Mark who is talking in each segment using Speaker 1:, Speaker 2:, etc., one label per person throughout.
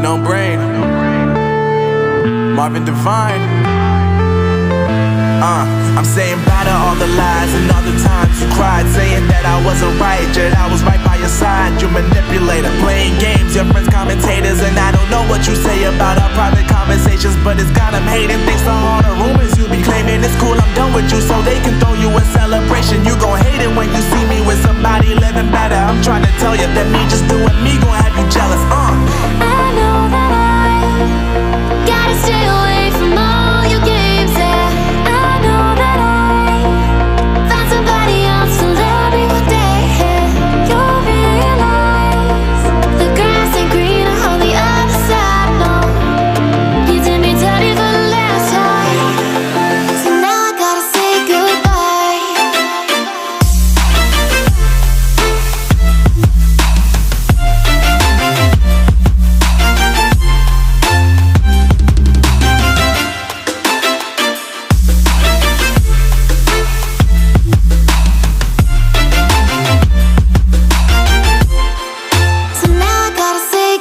Speaker 1: No brain. Marvin Divine. I'm saying bye to all the lies and all the times you cried, saying that I wasn't right, yet I was right by your side. You manipulator, playing games, your friends commentators, and I don't know what you say about our private conversations, but it's got them hating. Thanks to all the rumors you be claiming. It's cool, I'm done with you, so they can throw you a celebration. You gon' hate it when you see me with somebody living better. I'm trying to tell you that me just doing me gon' have you jealous.
Speaker 2: I know that I gotta stay away from all your games, yeah. I know that I found somebody else to love me one day, yeah. You'll realize the grass ain't greener on the other side, no. You did me dirty for the last time, so now I gotta say goodbye. So now I gotta say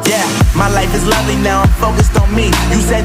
Speaker 1: Yeah, my life is lovely now, I'm focused on me. You said